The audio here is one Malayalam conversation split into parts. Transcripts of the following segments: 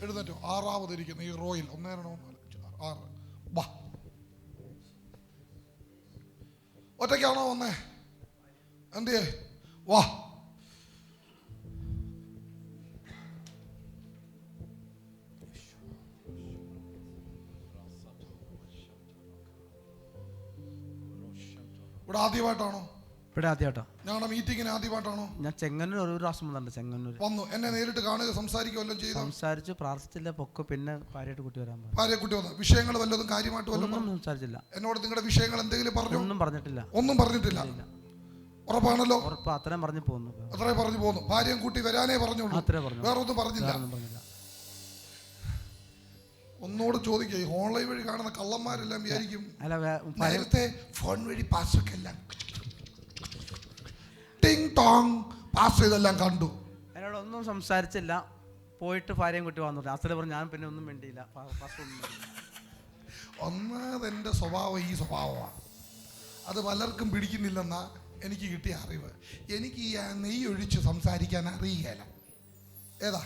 എഴുന്നേറ്റോ. ആറാമതിരിക്കുന്ന ഈ റോയിൽ 1 2 3 4 5 6. വാ, ഒറ്റയ്ക്കാണോ വന്നേ? എന്തിയേ? വാ. ഇവിടെ ആദ്യമായിട്ടാണോ? ഇവിടെ ആദ്യമായിട്ടോ? ഞങ്ങളുടെ മീറ്റിങ്ങിന് ആദ്യമായിട്ടാണോ? ഞാൻ ചെങ്ങന്നൂർ ഒരു പ്രാവശ്യം വന്നിട്ടുണ്ട്. ചെങ്ങന്നൂർ വന്നു. എന്നെ നേരിട്ട് കാണുക, സംസാരിക്കുകയെല്ലാം ചെയ്തു. സംസാരിച്ചു, പ്രാർത്ഥിച്ചില്ല, പൊക്കെ. പിന്നെ ഭാര്യയായിട്ട് കുട്ടി വരാൻ പറഞ്ഞു. ഭാര്യ കുട്ടി വന്നു. വിഷയങ്ങൾ വല്ലതും കാര്യമായിട്ട് വല്ലതും സംസാരിച്ചില്ല. എന്നോട് നിങ്ങളുടെ വിഷയങ്ങൾ എന്തെങ്കിലും പറഞ്ഞു? ഒന്നും പറഞ്ഞിട്ടില്ല. ഒന്നും പറഞ്ഞിട്ടില്ല. ഉറപ്പാണല്ലോ? ഉറപ്പ്. അത്രയും പറഞ്ഞു പോകുന്നു. അത്രയും പറഞ്ഞു പോകുന്നു. ഭാര്യയും കൂട്ടി വരാനേ പറഞ്ഞുള്ളൂ, വേറെ ഒന്നും പറഞ്ഞില്ല. ഒന്നോട് ചോദിക്കുക, ഈ ഓൺലൈൻ വഴി കാണുന്ന കള്ളന്മാരെല്ലാം വിചാരിക്കും നേരത്തെ ഫോൺ വഴി പാസ്സൊക്കെല്ലാം ടിങ് ടോങ് പാസ് ചെയ്തെല്ലാം കണ്ടു. എന്നോട് ഒന്നും സംസാരിച്ചില്ല. പോയിട്ട് ഭാര്യയും കുട്ടി വന്നു. അത്രേ പറഞ്ഞു. ഞാൻ പിന്നെ ഒന്നും വേണ്ടിയില്ല. ഒന്നാമത് എൻ്റെ സ്വഭാവം ഈ സ്വഭാവമാണ്. അത് പലർക്കും പിടിക്കുന്നില്ലെന്നാ എനിക്ക് കിട്ടിയ അറിവ്. എനിക്ക് ഈ നെയ്യ് ഒഴിച്ച് സംസാരിക്കാൻ അറിയില്ല. ഏതാ?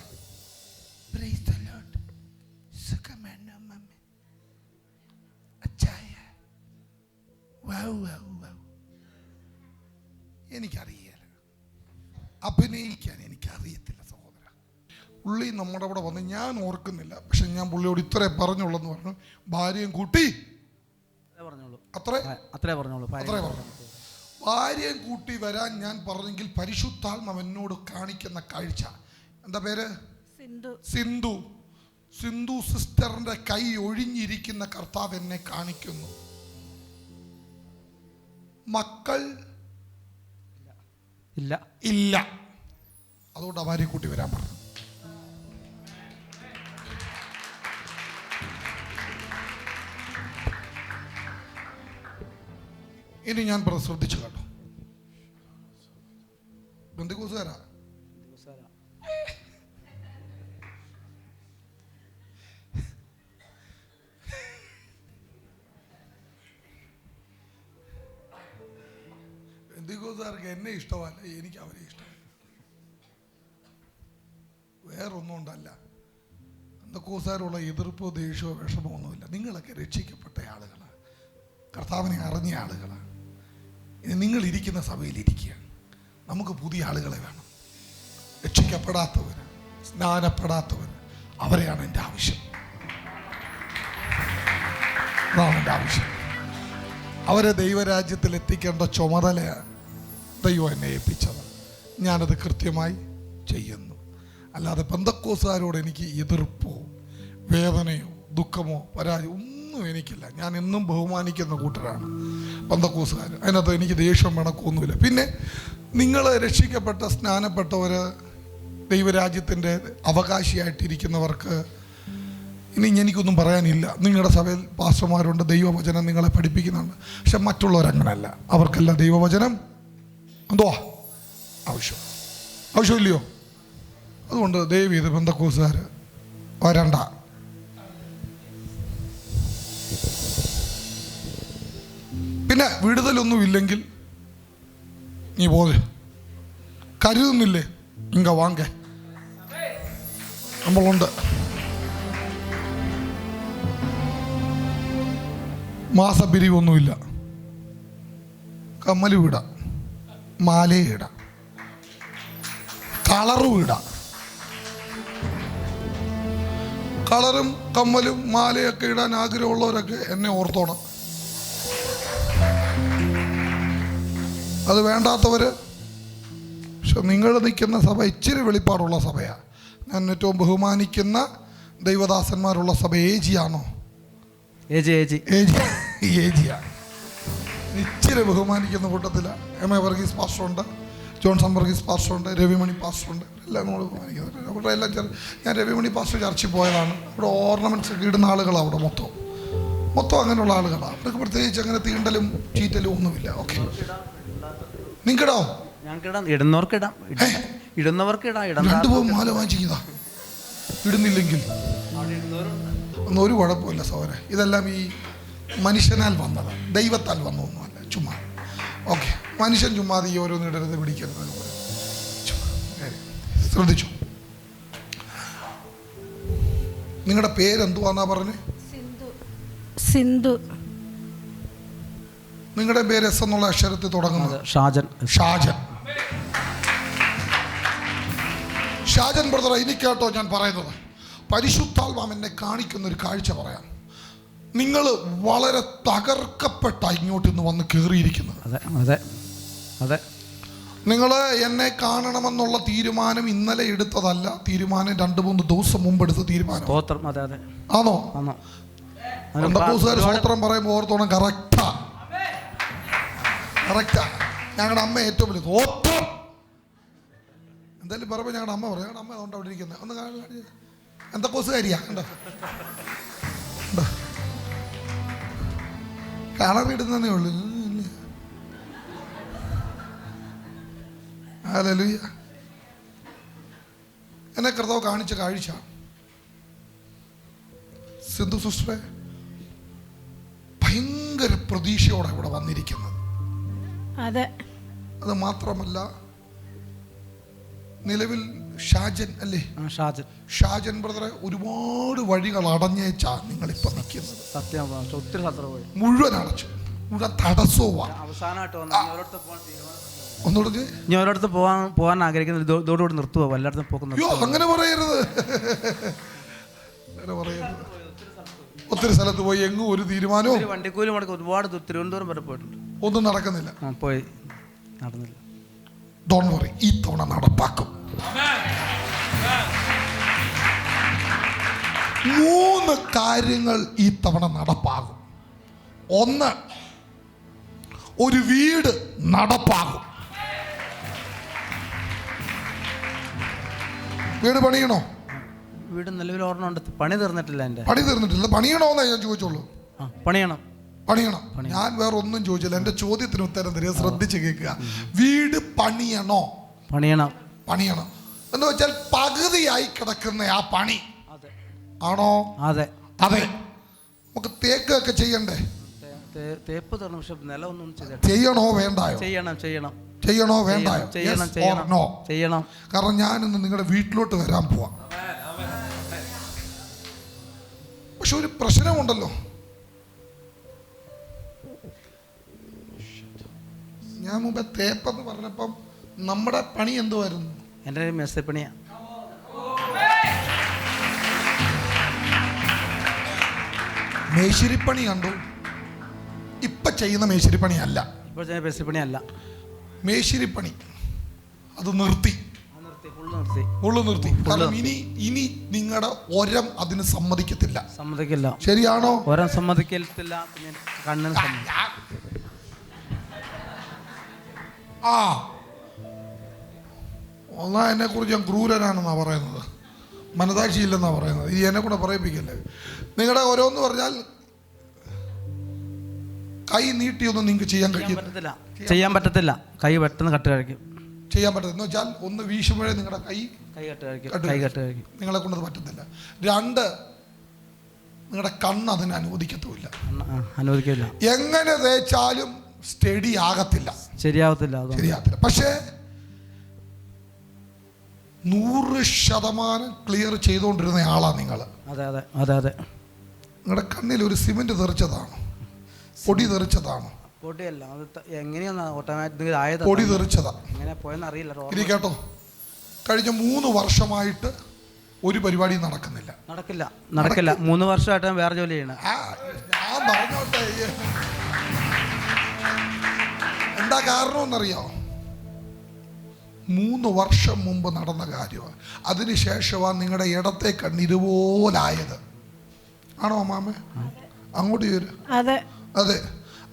എനിക്കറിയില്ല. അഭിനയിക്കാൻ എനിക്കറിയത്തില്ല സഹോദര. പുള്ളി നമ്മുടെ അവിടെ വന്ന്, ഞാൻ ഓർക്കുന്നില്ല, പക്ഷെ ഞാൻ പുള്ളിയോട് ഇത്രേ പറഞ്ഞുള്ളെന്ന് പറഞ്ഞു. ഭാര്യയും കൂട്ടി അത്രേ പറഞ്ഞു. ഭാര്യയും കൂട്ടി വരാൻ ഞാൻ പറഞ്ഞെങ്കിൽ പരിശുദ്ധാത്മാവ് എന്നോട് കാണിക്കുന്ന കാഴ്ച. എന്താ പേര്? സിന്ധു. സിന്ധു സിസ്റ്ററിന്റെ കൈ ഒഴിഞ്ഞിരിക്കുന്ന കർത്താവ് എന്നെ കാണിക്കുന്നു. മക്കൾ ഇല്ല. അതുകൊണ്ട് ഭാര്യ കൂട്ടി വരാൻ പറഞ്ഞു. ഇനി ഞാൻ ശ്രദ്ധിച്ചു കേട്ടോ. ബന്ധുക്കൂസുകാരാ. ബന്ധുക്കൂസുകാർക്ക് എന്നെ ഇഷ്ടമല്ല, എനിക്ക് അവരെ ഇഷ്ടം. വേറൊന്നും ഉണ്ടല്ല. ബന്ധുക്കൂസുകാരുള്ള എതിർപ്പോ ദേഷ്യമോ വിഷമോ ഒന്നുമില്ല. നിങ്ങളൊക്കെ രക്ഷിക്കപ്പെട്ട ആളുകളാണ്, കർത്താവിനെ അറിഞ്ഞ ആളുകളാണ്. ഇനി നിങ്ങൾ ഇരിക്കുന്ന സഭയിലിരിക്കുക. നമുക്ക് പുതിയ ആളുകളെ വേണം. രക്ഷിക്കപ്പെടാത്തവർ, സ്നാനപ്പെടാത്തവർ, അവരെയാണ് എൻ്റെ ആവശ്യം. അതാണ് എൻ്റെ ആവശ്യം. അവരെ ദൈവരാജ്യത്തിൽ എത്തിക്കേണ്ട ചുമതല ദൈവം എന്നെ ഏൽപ്പിച്ചത്. ഞാനത് കൃത്യമായി ചെയ്യുന്നു. അല്ലാതെ പെന്തക്കോസ്തുകാരോട് എനിക്ക് എതിർപ്പോ വേദനയോ ദുഃഖമോ പരാതി ഒന്നും എനിക്കില്ല. ഞാൻ എന്നും ബഹുമാനിക്കുന്ന കൂട്ടരാണ് പെന്തക്കോസ്തുകാർ. അതിനകത്ത് എനിക്ക് ദേഷ്യം വേണക്കൊന്നുമില്ല. പിന്നെ നിങ്ങൾ രക്ഷിക്കപ്പെട്ട സ്നാനപ്പെട്ടവർ, ദൈവരാജ്യത്തിൻ്റെ അവകാശിയായിട്ടിരിക്കുന്നവർക്ക് ഇനി എനിക്കൊന്നും പറയാനില്ല. നിങ്ങളുടെ സഭയിൽ പാസ്റ്റർമാരുണ്ട്, ദൈവവചനം നിങ്ങളെ പഠിപ്പിക്കുന്നുണ്ട്. പക്ഷെ മറ്റുള്ളവരങ്ങനല്ല. അവർക്കെല്ലാം ദൈവവചനം എന്തുവാ ആവശ്യമില്ലയോ? അതുകൊണ്ട് ദയവ് ചെയ്ത് പെന്തക്കോസ്തുകാർ വരണ്ട. പിന്നെ വിടുതലൊന്നുമില്ലെങ്കിൽ നീ പോകെ കരുതുന്നില്ലേ? ഇങ്ങ വാങ്ങ നമ്മളുണ്ട്. മാസപ്പിരിവൊന്നുമില്ല. കമ്മല് വിടാം, മാലയും ഇടാം, കളറും ഇടാം. കളറും കമ്മലും മാലയൊക്കെ ഇടാൻ ആഗ്രഹമുള്ളവരൊക്കെ എന്നെ ഓർത്തോണം. അത് വേണ്ടാത്തവര്, പക്ഷെ നിങ്ങൾ നിൽക്കുന്ന സഭ ഇച്ചിരി വെളിപ്പാടുള്ള സഭയാണ്. ഞാൻ ഏറ്റവും ബഹുമാനിക്കുന്ന ദൈവദാസന്മാരുള്ള സഭ ഏജിയാണോ? ഏജിയാണ്. ഇച്ചിരി ബഹുമാനിക്കുന്ന കൂട്ടത്തിലാണ്. എം എ വർഗീസ് പാസ്റ്ററുണ്ട്, ജോൺസൺ വർഗീസ് പാസ്റ്ററുണ്ട്, രവിമണി പാസ്റ്ററുണ്ട്. എല്ലാം നമ്മൾ ബഹുമാനിക്കുന്നുണ്ട്. അവിടെ എല്ലാം ഞാൻ രവിമണി പാസ്റ്റർ ചർച്ചിൽ പോയതാണ്. അവിടെ ഓർണമെൻറ്റ്സ് ഒക്കെ ഇടുന്ന ആളുകളാണ്. അവിടെ മൊത്തം അങ്ങനെയുള്ള ആളുകളാണ്. അവർക്ക് പ്രത്യേകിച്ച് അങ്ങനെ തീണ്ടലും ചീറ്റലും ഒന്നുമില്ല. ഓക്കെ, നിങ്ങടോ? രണ്ടുപോകും മാല വാങ്ങിച്ചിരിക്കുന്നതാ. ഇടുന്നില്ലെങ്കിൽ ഒന്നും ഒരു കുഴപ്പമില്ല സഹോദര. ഇതെല്ലാം ഈ മനുഷ്യനാൽ വന്നതാണ്, ദൈവത്താൽ വന്നതൊന്നുമല്ല. ചുമ്മാ ഓക്കെ, മനുഷ്യൻ ചുമ്മാതെ ഈ ഓരോന്നും ഇടരുത്, പിടിക്കരുത്. ശ്രദ്ധിച്ചു. നിങ്ങളുടെ പേരെന്തുവാന്നാ പറഞ്ഞേ? സിന്ധു. നിങ്ങളുടെ പേര് എസ് എന്നുള്ള അക്ഷരത്തിൽ തുടങ്ങുന്നത്? ഷാജൻ. ഷാജൻ ബ്രദർ, ഇനി കേട്ടോ ഞാൻ പറയുന്നത്. പരിശുദ്ധാത്മാവ് എന്നെ കാണിക്കുന്ന ഒരു കാഴ്ച പറയാം. നിങ്ങൾ വളരെ തകർക്കപ്പെട്ട ഇങ്ങോട്ട് ഇന്ന് വന്ന് കയറിയിരിക്കുന്നത്. അതെ. നിങ്ങൾ എന്നെ കാണണമെന്നുള്ള തീരുമാനം ഇന്നലെ എടുത്തതല്ല. തീരുമാനം 2-3 ദിവസം മുമ്പ് എടുത്ത തീരുമാനം. ആണോ? സ്തോത്രം പറയുമ്പോൾ ഓർത്തോണം, കറക്റ്റാ. ഞങ്ങളുടെ അമ്മ ഏറ്റവും വലിയ സ്തോത്രം. എന്തായാലും പറയുമ്പോൾ ഞങ്ങളുടെ അമ്മ പറയും. ഞങ്ങളുടെ അമ്മ അതുകൊണ്ട് അവിടെ ഇരിക്കുന്നത് ഒന്ന് എന്താ കോസുകാരിയാ? ഉണ്ടോ കളറിടുന്നതേ ഉള്ളൂ. ഹല്ലേലൂയ. എന്നെ കർത്താവ് കാണിച്ച കാഴ്ച, സിന്ധു സിസ്റ്ററെ ഭയങ്കര പ്രതീക്ഷയോടെ ഇവിടെ വന്നിരിക്കുന്നത്. അത് മാത്രമല്ല, നിലവിൽ ഷാജൻ അല്ലേ? ഷാജൻ ബ്രദറെ ഒരുപാട് വഴികൾ അടഞ്ഞേച്ചാ നിങ്ങളിപ്പോ നിൽക്കുന്നത്. മുഴുവൻ അടച്ചു, മുഴുവൻ തടസ്സവുമാണ്. ഒന്നുകൂടെ ഓരോടത്ത് പോകാൻ ആഗ്രഹിക്കുന്നത് ഇതോടുകൂടി നിർത്തുവോ? വല്ലയിടത്തും പോകുന്നത്. അങ്ങനെ പറയരുത്. ഒത്തിരി സ്ഥലത്ത് പോയി എങ്ങും ഒരു തീരുമാനവും വണ്ടിക്കൂലി മുടക്കി ഒരുപാട് തിരുവനന്തപുരം വരെ പോയിട്ടുണ്ട്. ഒന്നും നടക്കുന്നില്ല. നടന്നില്ല. ഡോണ്ട് വറി, ഈ തവണ നടപ്പാക്കും. 3 കാര്യങ്ങൾ ഈ തവണ നടപ്പാകും. 1, ഒരു വീട് നടപ്പാകും. വീട് പണിയണോ? വീട് നിലവിൽ ഓർമ്മയുണ്ട്. പണി തീർന്നിട്ടില്ല. പണിയണോന്നേ ഞാൻ ചോദിച്ചോളൂ. പണിയണം. ഞാൻ വേറെ ഒന്നും ചോദിച്ചില്ല. എന്റെ ചോദ്യത്തിന് ഉത്തരം തരിക. ശ്രദ്ധിച്ച് കേൾക്കുക. വീട് പണിയണോ? പണിയണം എന്ന് വെച്ചാൽ പകുതിയായി കിടക്കുന്ന ആ പണി ആണോ? അതെ. നമുക്ക് തേക്കൊക്കെ ചെയ്യണ്ടേ? തേപ്പ് തരണം, പക്ഷെ നിലമൊന്നും ചെയ്യണോ വേണ്ടായോ? ചെയ്യണോ വേണ്ടായോ? ചെയ്യണം. കാരണം ഞാനിന്ന് നിങ്ങളുടെ വീട്ടിലോട്ട് വരാൻ പോവാം. പക്ഷെ ഒരു പ്രശ്നമുണ്ടല്ലോ. ഞാൻ മുമ്പേ തേപ്പെന്ന് പറഞ്ഞപ്പം നമ്മുടെ പണി എന്തുവായിരുന്നു? എൻ്റെ മേശപ്പണിയാ. മേശിരിപ്പണി കണ്ടു. ഇപ്പൊ ചെയ്യുന്ന മേശിരിപ്പണിയല്ല. മേശിരിപ്പണി അത് നിർത്തി. കാരണം ഇനി നിങ്ങളുടെ ഒരം അതിന് സമ്മതിക്കത്തില്ല. ശരിയാണോ? ഒരം സമ്മതിക്കത്തില്ല. ഒന്നാ എന്നെ കുറിച്ച് ഞാൻ ക്രൂരനാണെന്നാ പറയുന്നത്, മനസാക്ഷിയില്ലെന്നാ പറയുന്നത്. ഈ എന്നെ കൂടെ പറയിപ്പിക്കല്ലേ. നിങ്ങളുടെ ഓരോന്ന് പറഞ്ഞാൽ കൈ നീട്ടിയൊന്നും നിങ്ങൾക്ക് ചെയ്യാൻ പറ്റത്തില്ല. കൈ പെട്ടെന്ന് കട്ട് കഴിക്കും. ചെയ്യാൻ പറ്റത്തില്ല വെച്ചാൽ, ഒന്ന് വീശുമ്പോഴേ നിങ്ങളുടെ കൈ നിങ്ങളെ കൊണ്ടത് പറ്റത്തില്ല. 2, നിങ്ങളുടെ കണ്ണ് അതിന് അനുവദിക്കത്തുമില്ല. എങ്ങനെ തേച്ചാലും സ്റ്റഡി ആകത്തില്ല, ശരിയാകത്തില്ല. പക്ഷേ 100% ക്ലിയർ ചെയ്തുകൊണ്ടിരുന്ന ആളാ നിങ്ങൾ. നിങ്ങളുടെ കണ്ണിൽ ഒരു സിമെന്റ് തെറിച്ചതാണ്, പൊടി തെറിച്ചതാണ്. പൊടി തെറിച്ചതാ. ഇനി കേട്ടോ, കഴിഞ്ഞ 3 വർഷമായിട്ട് ഒരു പരിപാടി നടക്കില്ല. 3 വർഷമായിട്ട് വേറെ ജോലി ചെയ്യണം. ഞാൻ പറഞ്ഞോട്ടെ, എന്താ കാരണമെന്നറിയോ? 3 വർഷം മുമ്പ് നടന്ന കാര്യമാണ്. അതിനുശേഷമാണ് നിങ്ങളുടെ ഇടത്തെ കണ്ണ് ഇതുപോലായത്. ആണോ മാമ? അങ്ങോട്ട് വരും. അതെ,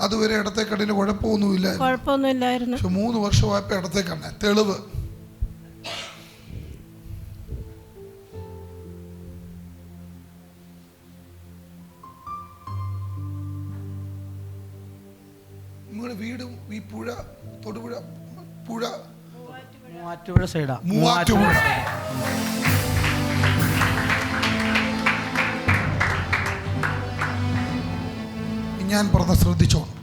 അതുവരെ ഇടത്തെ കണ്ണിന് കുഴപ്പമൊന്നുമില്ലായിരുന്നു. പക്ഷെ 3 വർഷമായപ്പോ ഇടത്തെ കണ്ണ് തെളിവ്. നിങ്ങളുടെ വീടും ഈ പുഴ, തൊടുപുഴ പുഴ, മൂവാറ്റുപുഴ സൈഡാ. ഞാൻ പറഞ്ഞ ശ്രദ്ധിച്ചോണം.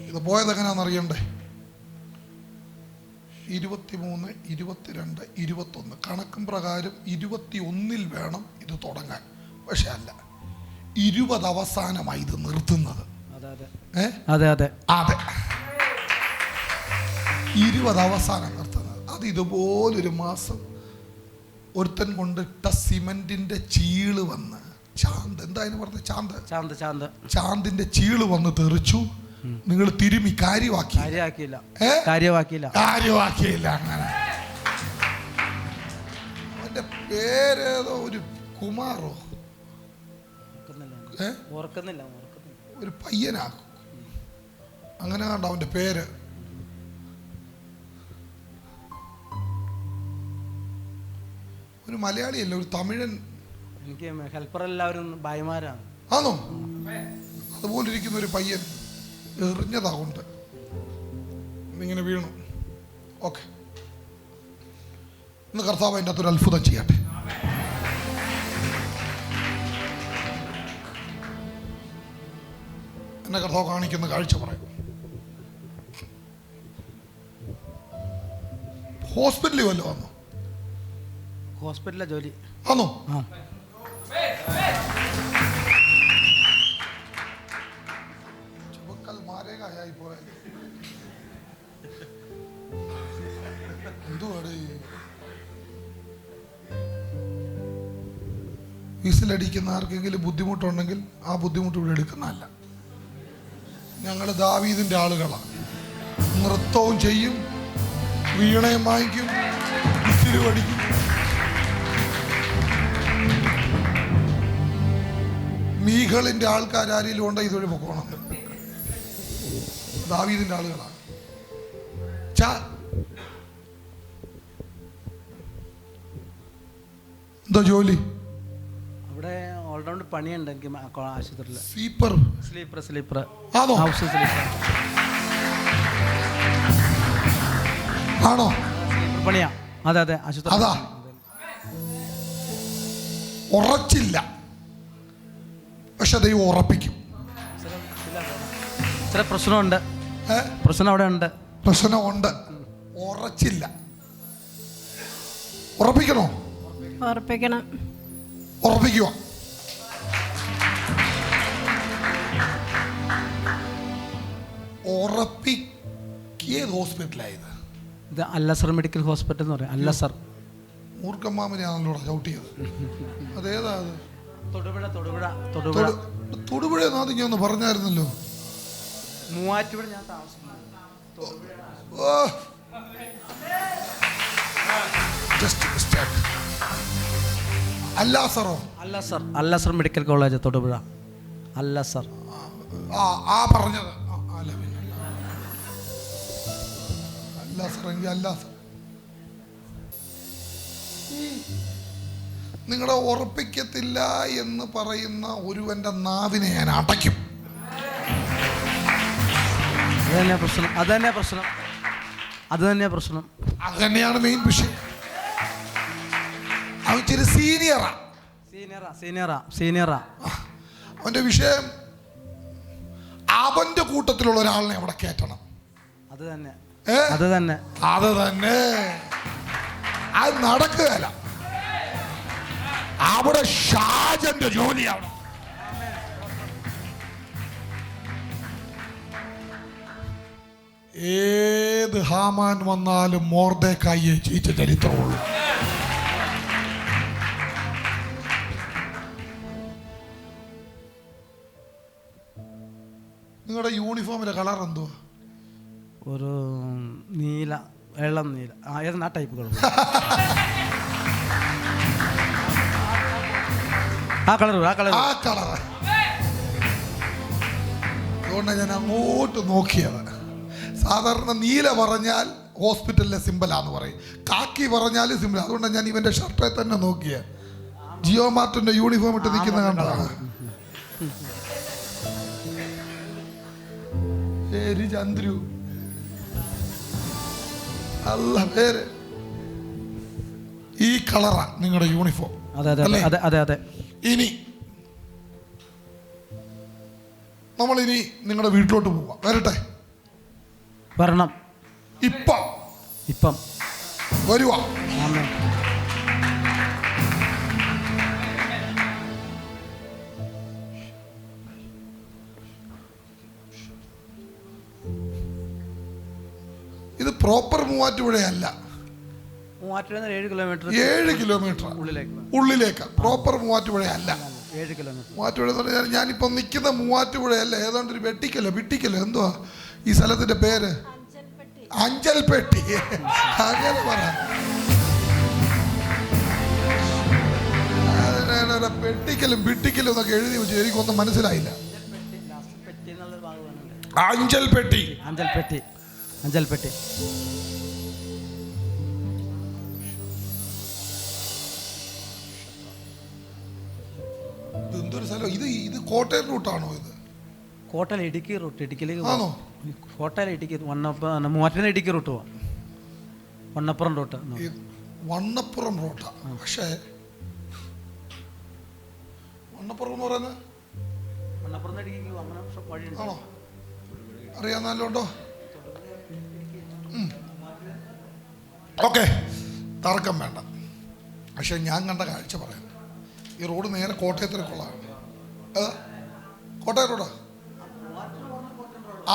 ഇത് പോയത് എങ്ങനെയാണെന്ന് അറിയണ്ടേ? 23, 22, 21 കണക്കും പ്രകാരം 21 വേണം ഇത് തുടങ്ങാൻ. പക്ഷെ അല്ല, 20 അവസാനമായി ഇത് നിർത്തുന്നത്. അതെ അതെ അതെ, 20 അവസാനം നിർത്തുന്നത്. അത് ഇതുപോലൊരു മാസം ഒരുത്തൻ കൊണ്ടിട്ട സിമന്റിന്റെ ചീള് വന്ന് ചാന്ത്, എന്തായാലും പറഞ്ഞ ചാന്തിന്റെ ചീള് വന്ന് തെറിച്ചു. നിങ്ങൾ തിരുമി കാര്യമാക്കിയില്ല. അങ്ങനെ അവന്റെ പേരേതോ ഒരു കുമാറോ ഒരു പയ്യനാക്കും, അങ്ങനെ കണ്ട അവന്റെ പേര്. ഒരു മലയാളിയല്ല, ഒരു തമിഴൻ. എനിക്ക് ഹെൽപ്പർ എല്ലാവരും ഭായിമാരാണ്. ആണോ? അതുപോലെ ഇരിക്കുന്ന ഒരു പയ്യൻ എറിഞ്ഞതാ കൊണ്ട് ഇങ്ങനെ വീണു. ഓക്കെ, ഇന്ന് കർത്താവ് അതിൻ്റെ അകത്തൊരു അത്ഭുതം ചെയ്യട്ടെ. എന്നെ കർത്താവ് കാണിക്കുന്ന കാഴ്ച പറയും. ഹോസ്പിറ്റലിൽ വല്ലോ വന്നോ? ഹോസ്പിറ്റലിലെ ജോലി ആണോ? വിസിലടിക്കുന്ന ആർക്കെങ്കിലും ബുദ്ധിമുട്ടുണ്ടെങ്കിൽ ആ ബുദ്ധിമുട്ട് ഇവിടെ എടുക്കുന്നതല്ല. ഞങ്ങൾ ദാവീദിന്റെ ആളുകളാണ്. നൃത്തവും ചെയ്യും, വീണയും വാങ്ങിക്കും, വിസിലും അടിക്കും. മീകളിന്റെ ആൾക്കാർ ആരെങ്കിലും ഉണ്ടോ ഇതുവഴി പൊക്കോണം. ദാവീദിന്റെ ആളുകളാണ്. എന്താ ജോലി? അവിടെ ഓൾറൗണ്ട് പണിയുണ്ട് എനിക്ക് ആശുപത്രിയിൽ. സ്ലീപ്പർ ആണോ? സ്ലീപ്പർ പണിയാ. അതെ ആശുപത്രി. അതാ ഉറച്ചില്ല, പക്ഷെ ദൈവം ഉറപ്പിക്കും. ചില പ്രശ്നമുണ്ട്, അവിടെ ഉണ്ട്, പ്രശ്നമുണ്ട്. ഉറച്ചില്ല, ഉറപ്പിക്കണോ? ഉറപ്പിക്കുക. ഉറപ്പിക്കിയത് ഹോസ്പിറ്റലായത്. ഇത് അല്ലസർ മെഡിക്കൽ ഹോസ്പിറ്റൽ എന്ന് പറയും. അല്ലസർ മൂർഖമ്മാമനെയാണല്ലോ ചവിട്ടി ചെയ്ത്. അതേതാ? തൊടുപുഴ നാദിഞ്ഞ ഒന്ന് പറഞ്ഞായിരുന്നല്ലോ. മൂവാറ്റുപുഴ ഞാൻ താമസിക്കുന്നു. അല്ലസർ മെഡിക്കൽ കോളേജ് തൊടുപുഴ. അല്ലസർ പറഞ്ഞത് അല്ലാസർ. നിങ്ങളെ ഉറപ്പിക്കത്തില്ല എന്ന് പറയുന്ന ഒരുവന്റെ നാവിനെ ഞാൻ അടയ്ക്കും. അത് തന്നെയാണ് മെയിൻ വിഷയം. അവൻ ഇച്ചിരി സീനിയറാ. അവന്റെ വിഷയം അവന്റെ കൂട്ടത്തിലുള്ള ഒരാളിനെ അവിടെ കയറ്റണം. അത് തന്നെ അത് നടക്കുകയല്ല. അവിടെ ഷാജന്റെ ജോലിയാണ്. ഏത് ഹാമാൻ വന്നാലും മോർദെഖായിയെ ജയിച്ച ചരിത്രമുള്ളൂ. നിങ്ങളുടെ യൂണിഫോമിലെ കളർ എന്തുവാ? ഒരു നീല, വെള്ളം നീല. ഏതാ ടൈപ്പ് കളർ? ആ കളർ. അതുകൊണ്ടാണ് ഞാൻ അങ്ങോട്ട് നോക്കിയത്. സാധാരണ നീല പറഞ്ഞാൽ ഹോസ്പിറ്റലിലെ സിമ്പലാന്ന് പറയും, കാക്കി പറഞ്ഞാൽ സിമ്പിൾ. അതുകൊണ്ടാണ് ഞാൻ ഇവന്റെ ഷർട്ടിൽ തന്നെ നോക്കിയത്. ജിയോ മാർട്ടിന്റെ യൂണിഫോം ഇട്ട് നിൽക്കുന്ന കണ്ടതാണ്. പേര് ചന്ദ്രു, അല്ല പേര്. ഈ കളറാ നിങ്ങളുടെ യൂണിഫോം. അതെ. ഇനി നമ്മളിനി നിങ്ങളുടെ വീട്ടിലോട്ട് പോവാം. വരട്ടെ? വരണം. ഇപ്പം ഇപ്പം വരുവാ. ആമേൻ. ഇത് പ്രോപ്പർ മൂവാറ്റുപുഴയല്ല, മൂവാറ്റുപുഴ 7 കിലോമീറ്റർ 7 കിലോമീറ്റർ ഉള്ളിലേക്ക്. പ്രോപ്പർ മൂവാറ്റുപുഴയല്ല. 7 കിലോമീറ്റർ. മൂവാറ്റുപുഴ എന്ന് പറഞ്ഞാൽ ഞാനിപ്പോൾ നിൽക്കുന്ന മൂവാറ്റുപുഴയല്ല, ഏതാണ്ട് ഒരു വിട്ടിക്കലോ എന്തുവാ ഈ സ്ഥലത്തിന്റെ പേര്? അഞ്ചൽപ്പെട്ടി. അങ്ങനെ പറ. പെട്ടിക്കലും വിട്ടിക്കലും എന്നൊക്കെ എഴുതി വെച്ചു, എനിക്കൊന്നും മനസ്സിലായില്ല. അഞ്ചൽപ്പെട്ടി. അഞ്ചൽപ്പെട്ടി. അഞ്ചൽപ്പെട്ടി. എന്തൊരു സ്ഥലം ഇത്? കോട്ടയം റൂട്ടാണോ ഇത്? കോട്ടയം ഇടുക്കി റൂട്ട്. ഇടുക്കിയിലേക്ക് ആണോ? കോട്ടയം ഇടുക്കി മൂവാറ്റുപുഴ ഇടുക്കി റൂട്ട് പോവാം. വണ്ണപ്പുറം റൂട്ട്. വണ്ണപ്പുറം റൂട്ടാ. പക്ഷേ വണ്ണപ്പുറം എന്ന് പറയുന്നത് വണ്ണപ്പുറം ഇടുക്കി വഴി ആണോ? അറിയാന്നല്ലോണ്ടോ? ഓക്കെ, തർക്കം വേണ്ട. പക്ഷെ ഞാൻ കണ്ട കാഴ്ച പറയാം. ഈ റോഡ് നേരെ കോട്ടയത്തിലേക്കുള്ളതാണ്. കോട്ടയം റോഡാ?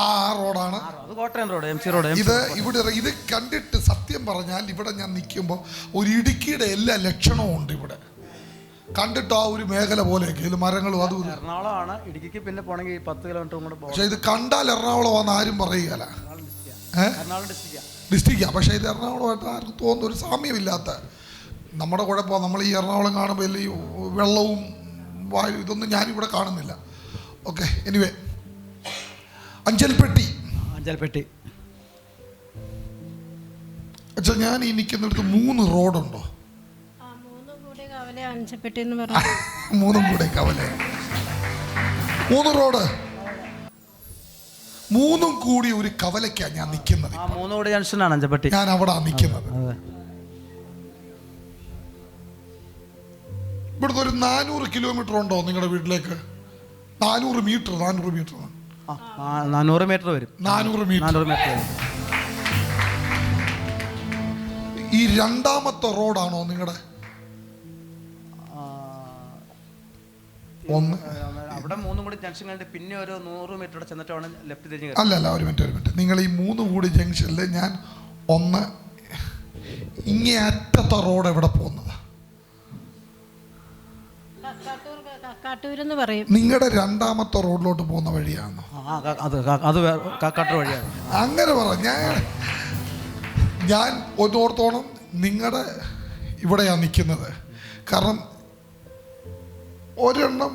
ആ റോഡാണ്. Kottayam road, MC road. ഇത് ഇവിടെ ഇത് കണ്ടിട്ട് സത്യം പറഞ്ഞാൽ ഇവിടെ ഞാൻ നിൽക്കുമ്പോൾ ഒരു ഇടുക്കിയുടെ എല്ലാ ലക്ഷണവും ഉണ്ട് ഇവിടെ. കണ്ടിട്ട് ആ ഒരു മേഖല പോലെയൊക്കെ ഇത് മരങ്ങളും അതും. എറണാകുളമാണ്. ഇടുക്കിക്ക് പിന്നെ പോണെങ്കിൽ 10 കിലോമീറ്റർ കൂടെ പോകാം. പക്ഷെ ഇത് കണ്ടാൽ എറണാകുളമാണെന്ന് ആരും പറയുകയല്ല. ഡിസ്ട്രിക്റ്റാ. പക്ഷേ ഇത് എറണാകുളമായിട്ട് ആർക്കും തോന്നുന്ന ഒരു സാമ്യമില്ലാത്ത നമ്മുടെ കുഴപ്പമാണ്. നമ്മൾ ഈ എറണാകുളം കാണുമ്പോൾ ഈ വെള്ളവും വായു ഇതൊന്നും ഞാനിവിടെ കാണുന്നില്ല. ഓക്കെ, എനിവേ അഞ്ചൽപ്പെട്ടി. അഞ്ചൽപ്പെട്ടി. അച്ഛാ, ഞാൻ ഈ നിൽക്കുന്നിടത്ത് 3 റോഡുണ്ടോ? 3 കൂടി കവല അഞ്ചപ്പെട്ടി എന്ന് പറഞ്ഞു. 3 കൂടെ കവല 3 റോഡ് 3 കൂടി ഒരു കവലയ്ക്കാണ് ഞാൻ നിൽക്കുന്നത്. 3 കൂടി ജംഗ്ഷനാണ് അഞ്ചപ്പെട്ടി. ഞാൻ അവിടെ നിൽക്കുന്നത്. ഇവിടുന്ന് ഒരു 400 കിലോമീറ്റർ ഉണ്ടോ നിങ്ങളുടെ വീട്ടിലേക്ക്? 400 മീറ്റർ 400 മീറ്റർ വരും. 400 മീറ്റർ വരും. ഈ രണ്ടാമത്തെ റോഡാണോ നിങ്ങളുടെ? അവിടെ 3 കൂടി ജംഗ്ഷൻ കണ്ട് പിന്നെ ഒരു 100 മീറ്റർ ചെന്നിട്ടാണ് ലെഫ്റ്റ് തിരിഞ്ഞ്. അല്ലല്ല, ഒരു മിനിറ്റ്. നിങ്ങൾ ഈ 3 കൂടി ജംഗ്ഷനിൽ ഞാൻ ഇങ്ങേ അറ്റത്തെ റോഡ് എവിടെ പോകുന്നത്? കക്കാട്ടൂരെന്ന് പറയും. നിങ്ങളുടെ രണ്ടാമത്തെ റോഡിലോട്ട് പോകുന്ന വഴിയാണോ? അത് കാക്കാട്ടൂർ വഴിയാണ്. അങ്ങനെ പറ. ഞാൻ ഒന്നോർത്തോണം നിങ്ങളുടെ ഇവിടെയാണ് നിൽക്കുന്നത്. കാരണം ഒരെണ്ണം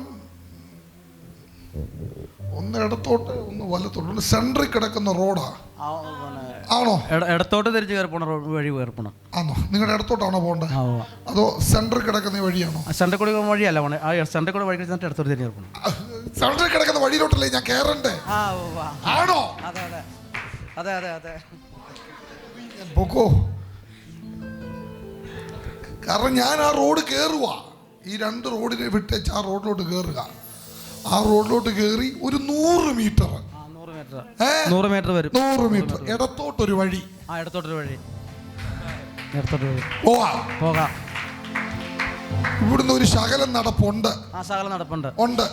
ഒന്ന് ഇടത്തോട്ട് ഒന്ന് വലത്തോട്ട് സെൻട്രിൽ കിടക്കുന്ന റോഡാ ആണോ? ഇടത്തോട്ട് തിരിച്ച് കയറി പോണ വഴി കയറി പോണം. ആണോ? നിങ്ങളുടെ ഇടത്തോട്ടാണോ പോകേണ്ടത് അതോ സെൻട്രിൽ കിടക്കുന്ന വഴിയാണോ? സെൻട്രിൽ കൂടി വഴിയല്ല പോണേ. സെൻട്രിൽ കൂടെ വഴി കഴിഞ്ഞിട്ട് ഇടത്തോട്ട് തിരിഞ്ഞ് പോകണം. സെൻട്രിൽ കിടക്കുന്ന വഴിയിലോട്ടല്ലേ ഞാൻ കയറണ്ടേ? ആണോ? അതെ. പൊക്കോ. കാരണം ഞാൻ ആ റോഡ് കയറുക. ഈ 2 റോഡിനെ വിട്ടേച്ച് ആ റോഡിലോട്ട് കയറുക. ആ റോഡിലോട്ട് കയറി ഒരു 100 മീറ്റർ 100 മീറ്റർ വരും. 100 മീറ്റർ ഇടത്തോട്ടൊരു വഴി. ഇടത്തോട്ടൊരു വഴി പോകാം. ഇവിടുന്ന് ഒരു ശകലം നടപ്പുണ്ട്. ഉണ്ട്.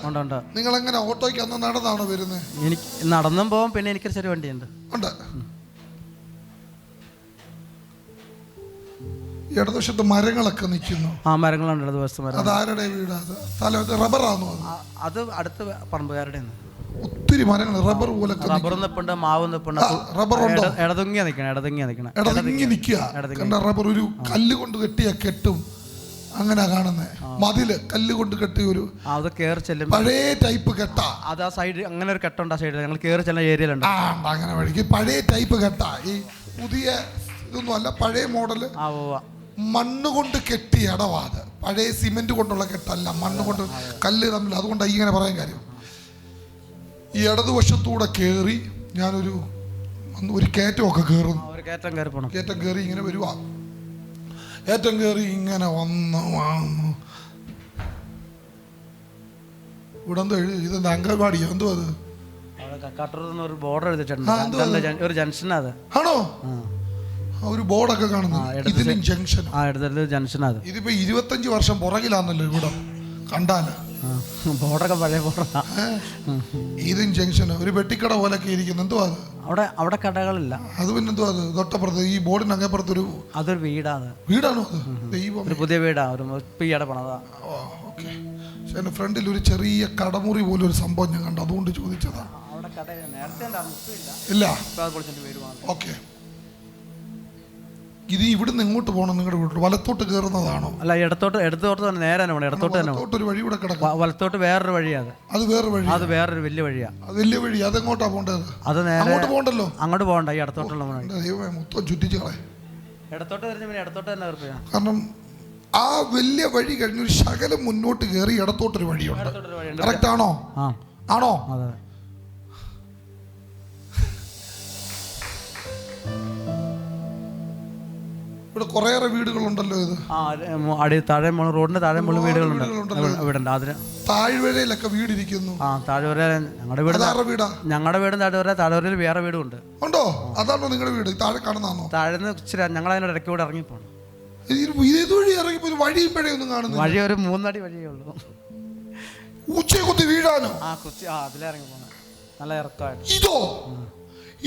നിങ്ങൾ എങ്ങനെ ഓട്ടോയ്ക്ക് അന്ന് നടന്നാണോ വരുന്നത്? എനിക്ക് നടന്നും പോവാം. പിന്നെ എനിക്കൊരു ചെറിയ വണ്ടിയുണ്ട്. ഉണ്ട്. ഇടതുവശത്ത് മരങ്ങളൊക്കെ നിൽക്കുന്നു. മരങ്ങളുണ്ട് ഇടതുവശത്ത്. അതാരുടെ വീടാ? റബ്ബറാണോ? അത് അടുത്ത പറമ്പുകാരുടെ. ഒത്തിരി മരങ്ങൾ റബ്ബർ പോലെ. റബ്ബർ നിപ്പുണ്ട്, മാവ് നിപ്പുണ്ട്. റബ്ബർ ഉണ്ടോ? ഇടതുങ്ങി നിൽക്കുക. റബ്ബർ ഒരു കല്ല് കൊണ്ട് കെട്ടിയ കെട്ടും അങ്ങനെ കാണുന്നത്. മതില് കല്ല് കൊണ്ട് കെട്ടിയ ഒരു പഴയ ടൈപ്പ് കെട്ടാ. അത് ആ സൈഡ് അങ്ങനെ ഒരു കെട്ടുണ്ട്. ആ സൈഡിൽ ഞങ്ങൾ കയറി ചെല്ലുന്ന ഏരിയയിലുണ്ട്. അങ്ങനെ വഴിക്ക് പഴയ ടൈപ്പ് കെട്ടാ. ഈ പുതിയ ഇതൊന്നും അല്ല, പഴയ മോഡല്. മണ്ണ് കൊണ്ട് കെട്ടിയ ഇടവാത്. പഴയ സിമെന്റ് കൊണ്ടുള്ള കെട്ടല്ല, മണ്ണ് കൊണ്ട് കല്ല് തമ്മിൽ. അതുകൊണ്ടാണ് ഇങ്ങനെ പറയാൻ കാര്യം. ഈ ഇടതുവശത്തൂടെ കയറി ഞാനൊരു കയറ്റമൊക്കെ കയറുന്നു. കയറ്റം കയറി ഇങ്ങനെ വരുവാ. കയറ്റം കയറി ഇങ്ങനെ വന്നു. ഇവിടെ എന്തോ എഴുതി? ഇതെന്താ അംഗൻവാടിയോ? എന്തോ അത്? ബോർഡർ എഴുതിയിട്ടുണ്ട്. ഒരു ജംഗ്ഷൻ. അത് ആണോ? ഒരു ബോർഡൊക്കെ കാണുന്നു. ഇതിനും ജംഗ്ഷൻ. ഇടത്തൂർ ജംഗ്ഷൻ. അത് ഇതിപ്പോ 25 വർഷം പുറകിലാണല്ലോ ഇവിടെ കണ്ടാല്. ബോർഡൊക്കെ പഴയ ബോർഡാ. ഇതും ജംഗ്ഷൻ ഒരു വെട്ടിക്കട പോലൊക്കെ ഇരിക്കുന്നു. എന്തുവാ അത്? അവിടെ കടകളില്ല. അത് പിന്നെന്തുവാ അത്? തൊട്ടപ്പുറത്ത് ഈ ബോർഡിന് അങ്ങപ്പുറത്തൊരു അതൊരു വീടാണ്. വീടാണോ അത്? ദൈവം, ഒരു പുതിയ വീടാ. ഒരു ഈയിടെ പണതാ. ഓക്കെ. പക്ഷെ എൻ്റെ ഫ്രണ്ടിൽ ഒരു ചെറിയ കടമുറി പോലെ ഒരു സംഭവം ഞാൻ കണ്ടു, അതുകൊണ്ട് ചോദിച്ചതാ. അവിടെ കട നേരത്തെ ഇല്ല. വീട്. ഓക്കെ. ഇത് ഇവിടുന്ന് എങ്ങോട്ട് പോകണം? നിങ്ങളുടെ വീട്ടിൽ വലത്തോട്ട് കയറുന്നതാണോ? അല്ല, ഇടത്തോട്ട് തന്നെ. നേരെ തന്നെ പോകണം. ഇടത്തോട്ട് തന്നെ ഒരു വഴി കൂടെ കിടക്കും. വലത്തോട്ട് വേറൊരു വഴിയാണ്. അത് വേറൊരു വഴി. അത് വേറൊരു വലിയ വഴിയാ. വലിയ വഴി. അതെങ്ങോട്ടാ പോകേണ്ടത്? അത് നേരെ അങ്ങോട്ട് പോകണ്ടല്ലോ. അങ്ങോട്ട് പോകണ്ട. ഈ ഇടത്തോട്ടുള്ള വഴി. ദൈവമേ, മൊത്തം ചുറ്റിച്ച് കളയും. ഇടത്തോട്ട് കഴിഞ്ഞ പിന്നെ ഇടത്തോട്ട് തന്നെ കയറിയാ. കാരണം ആ വലിയ വഴി കഴിഞ്ഞൊരു ശകലം മുന്നോട്ട് കയറി ഇടത്തോട്ടൊരു വഴിയുണ്ട്. കറക്റ്റ് ആണോ? ആണോ? അതെ. ഇവിടെ കുറേയേറെ വീടുകളുണ്ടല്ലോ. ഇത് താഴെ റോഡിന്റെ താഴെ വീടുകളുണ്ട്. താഴ്വരയിലൊക്കെ വീടിരിക്കുന്നു. താഴ്വര ഞങ്ങളുടെ വീടാ. ഞങ്ങളുടെ വീടും താഴ്വരയിൽ വേറെ വീടും ഉണ്ട്. ഉണ്ടോ? അതാണോ നിങ്ങളുടെ വീട്? താഴെ കാണുന്നതാണോ? താഴെ ഇച്ചിരി ഞങ്ങൾ അതിനോട് ഇടയ്ക്ക് കൂടെ ഇറങ്ങിപ്പോണം. ഇത് വഴി ഇറങ്ങിപ്പോ വഴിയും പിഴയൊന്നും കാണുന്നു. വഴി ഒരു 3 അടി വഴിയേ ഉള്ളൂ. ഉച്ചയെ കുത്തി വീഴാനോ? അതിലിറങ്ങി പോണം. നല്ല ഇറക്കമായിട്ട്. ഇതോ?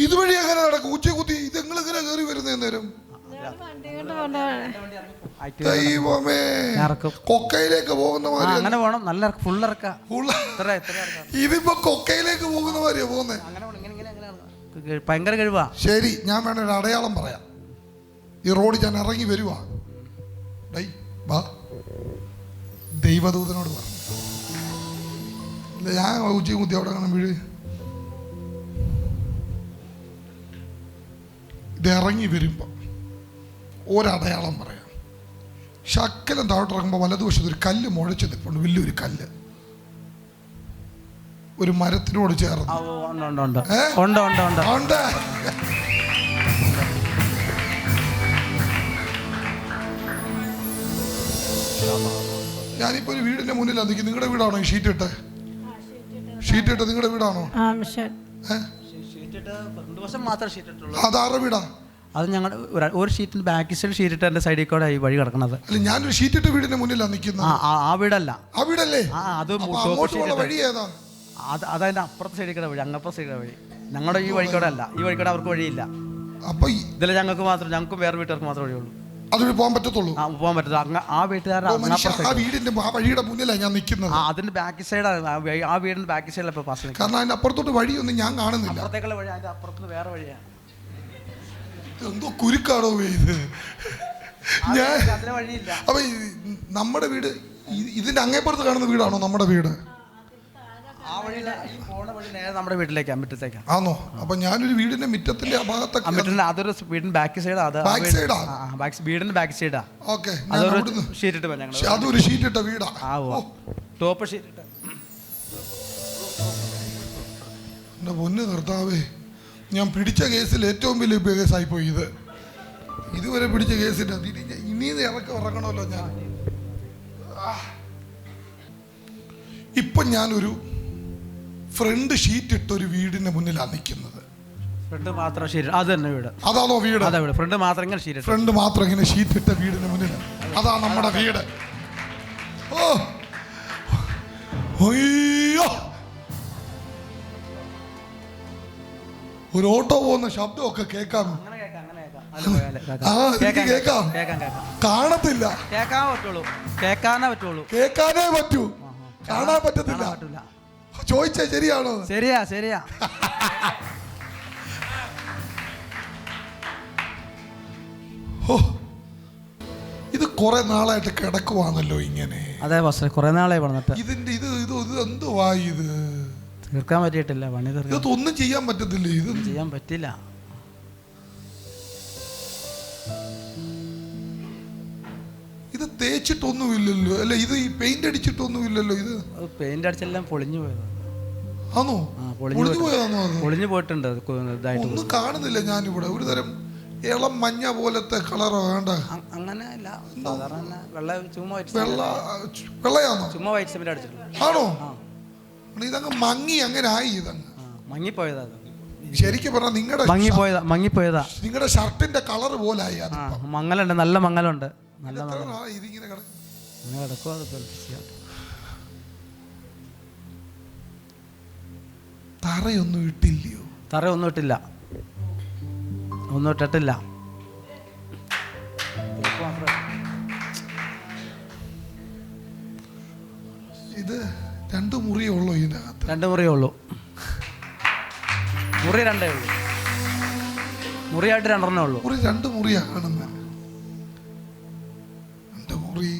ഇതുവഴി എങ്ങനെ നടക്കും? ഉച്ചയെ കുത്തി ഇത് എങ്ങനെ കയറി വരുന്ന നേരം? ദൈവമേ, കൊക്കയിലേക്ക് പോകുന്ന മാതിരി. അങ്ങനെ പോണം. നല്ല ഫുൾ ഇറക്ക. ഇതിപ്പോ കൊക്കയിലേക്ക് പോകുന്ന മാതിരിയാ പോകുന്നത്. ഭയങ്കര കഴിവാ. ശരി, ഞാൻ വേണ ഒരു അടയാളം പറയാം. ഈ റോഡ് ഞാൻ ഇറങ്ങി വരുവാ. ദൈവദൂതനോട് പറഞ്ഞു. ഇല്ല, ഞാൻ ഉച്ചയും കുത്തി അവിടെ കാണാൻ വീഴ്. ഇത് ഇറങ്ങി വരുമ്പോ ഒരടയാളം പറയാം. ശക്കലം താഴോട്ട് ഇറങ്ങുമ്പോൾ വലതുവശത്ത് ഒരു കല്ല് മുഴച്ചു നിൽപ്പുണ്ട്. വലിയൊരു കല്ല് ഒരു മരത്തിനോട് ചേർന്ന്. ഞാനിപ്പോ ഒരു വീടിന്റെ മുന്നിലാണ് നിൽക്കുന്നത്. നിങ്ങളുടെ വീടാണോ ഈ ഷീറ്റ് ഇട്ട് നിങ്ങളുടെ വീടാണോ? അതാരുടെ വീടാ? അത് ഞങ്ങളുടെ ഒരു ഷീറ്റിന് ബാക്ക് സൈഡ് ഷീറ്റ് ഇട്ട് എന്റെ സൈഡിൽ കൂടെ ഈ വഴി കിടക്കുന്നത്. അല്ല, ഞാനൊരു ഷീറ്റ് ഇട്ട വീടിന്റെ മുന്നിലാണ് നിൽക്കുന്നത്. ആ വീടല്ല. ആ വീടല്ലേ? അത് വഴി ഏതാ? അതതിന്റെ അപ്പുറത്തെ സൈഡിൽ കൂടെ വഴി. അങ്ങപ്പുറത്തെ സൈഡിലെ വഴി. ഞങ്ങളുടെ ഈ വഴിക്കൂടെ അല്ല. ഈ വഴിക്കൂടെ അവർക്ക് വഴിയില്ല. അപ്പൊ ഇതിൽ ഞങ്ങൾക്കും വേറെ വീട്ടുകാർക്ക് മാത്രമേ വഴിയുള്ളൂ. അതുവഴി പോകാൻ പറ്റത്തുള്ളൂ. പോകാൻ പറ്റില്ല. ആ വീട്ടുകാരുടെ വീടിന്റെ വഴിയുടെ മുന്നിലാണ് ഞാൻ നിൽക്കുന്നത്. അതിന്റെ ബാക്ക് സൈഡാണ്. ആ വീടിന്റെ ബാക്ക് സൈഡിൽ ഇപ്പൊ പാസ്. കാരണം അതിന്റെ അപ്പുറത്തോട്ട് വഴിയൊന്നും ഞാൻ കാണുന്നില്ല. അപ്പുറത്തേക്കുള്ള വഴി അതിന്റെ അപ്പുറത്ത് വേറെ വഴിയാണ്. എന്തോ കുരുക്കാണോ ഇത്? ഞാൻ വഴിയില്ല. അപ്പൊ നമ്മുടെ വീട് ഇതിന്റെ അങ്ങേപ്പുറത്ത് കാണുന്ന വീടാണോ നമ്മുടെ വീട്? നമ്മുടെ വീട്ടിലേക്ക് മുറ്റത്തേക്കാണ്. ആണോ? അപ്പൊ ഞാനൊരു വീടിന്റെ മുറ്റത്തിന്റെ ഭാഗത്തൊക്കെ. അതൊരു വീടിന്റെ ബാക്ക് സൈഡാ. വീടിന്റെ ബാക്ക് സൈഡാ. ഓക്കെ. അതൊരു ഷീറ്റ് ഇട്ട വീടാ. ടോപ്പ് ഷീറ്റ് ഇട്ട. എന്റെ പൊന്ന് കർത്താവേ, ഞാൻ പിടിച്ച കേസിൽ ഏറ്റവും വലിയ കേസായിപ്പോയി ഇത്. ഇതുവരെ പിടിച്ച കേസിന്റെ ഇനിയും ഇറങ്ങണമല്ലോ ഞാൻ. ഇപ്പൊ ഞാനൊരു ഫ്രണ്ട് ഷീറ്റ് ഇട്ട ഒരു വീടിന്റെ മുന്നിലാണ് നിൽക്കുന്നത്. ഫ്രണ്ട് മാത്രം ഷീറ്റ്. അത് തന്നെ വീട്. അതാണോ വീട്? അതെ, വീട്. ഫ്രണ്ട് മാത്രം ഇങ്ങനെ ഷീറ്റ് ഇട്ട വീടിന്റെ മുന്നിൽ. അതാ നമ്മുടെ വീട്. ഒരു ഓട്ടോ പോകുന്ന ശബ്ദമൊക്കെ കേൾക്കാം. കേൾക്കാം. കാണത്തില്ല. കേൾക്കാനേ പറ്റൂ. കാണാൻ പറ്റത്തില്ല. ചോദിച്ചാ ശരിയാണോ? ശരിയാ. ഇത് കുറെ നാളായിട്ട് കിടക്കുവാണല്ലോ ഇങ്ങനെ. അതെ, കുറെ നാളായി പറഞ്ഞിട്ട്. ഇതിന്റെ ഇത് എന്തുവാ ഇത്? തീർക്കാൻ പറ്റിയിട്ടില്ല. പണി ഇതൊന്നും ചെയ്യാൻ പറ്റത്തില്ല. ഇത് ചെയ്യാൻ പറ്റില്ല. ഇത് തേച്ചിട്ടൊന്നുമില്ലല്ലോ അല്ലെ? ഇത് ഈ പെയിന്റ് അടിച്ചിട്ടൊന്നുമില്ലല്ലോ. ഇത് പെയിന്റ് അടിച്ചെല്ലാം പൊളിഞ്ഞു പോയത്. ആണോ? പൊളിഞ്ഞു പോയതാണോ? പൊളിഞ്ഞു പോയിട്ടുണ്ട്. ഒന്നും കാണുന്നില്ല ഞാനിവിടെ. ഒരു തരം ഇളം മഞ്ഞ പോലത്തെ കളറോ വേണ്ട? അങ്ങനെ അല്ല, സാധാരണ വെള്ളയാണോ? ചുമ്മാ വൈറ്റ് സിമെന്റ് അടിച്ചിട്ടുണ്ട്. ആണോ? ഇതങ്ങ് മങ്ങി അങ്ങനെ ആയി. ഇതങ്ങ് മങ്ങിപ്പോയതാ. ശരിക്കും പറഞ്ഞാൽ മങ്ങിപ്പോയതാ. നിങ്ങളുടെ ഷർട്ടിന്റെ കളർ പോലായി അത്. മങ്ങലുണ്ട്, നല്ല മങ്ങലുണ്ട്. നല്ല ഇതിങ്ങനെ കിടക്കും. അത് തറയൊന്നും ഇട്ടില്ലയോ? തറയൊന്നും ഇട്ടില്ല, ഒന്നും ഇട്ടിട്ടില്ല. ഇത് 2 മുറിയേ ഉള്ളൂ ഇതിൻ്റെ അകത്ത്? 2 മുറിയേ ഉള്ളൂ. മുറി 2 ഉള്ളൂ. മുറിയായിട്ട് 2 ഉള്ളൂ. മുറി 2 മുറിയാ കാണുന്നത്. 2 മുറി.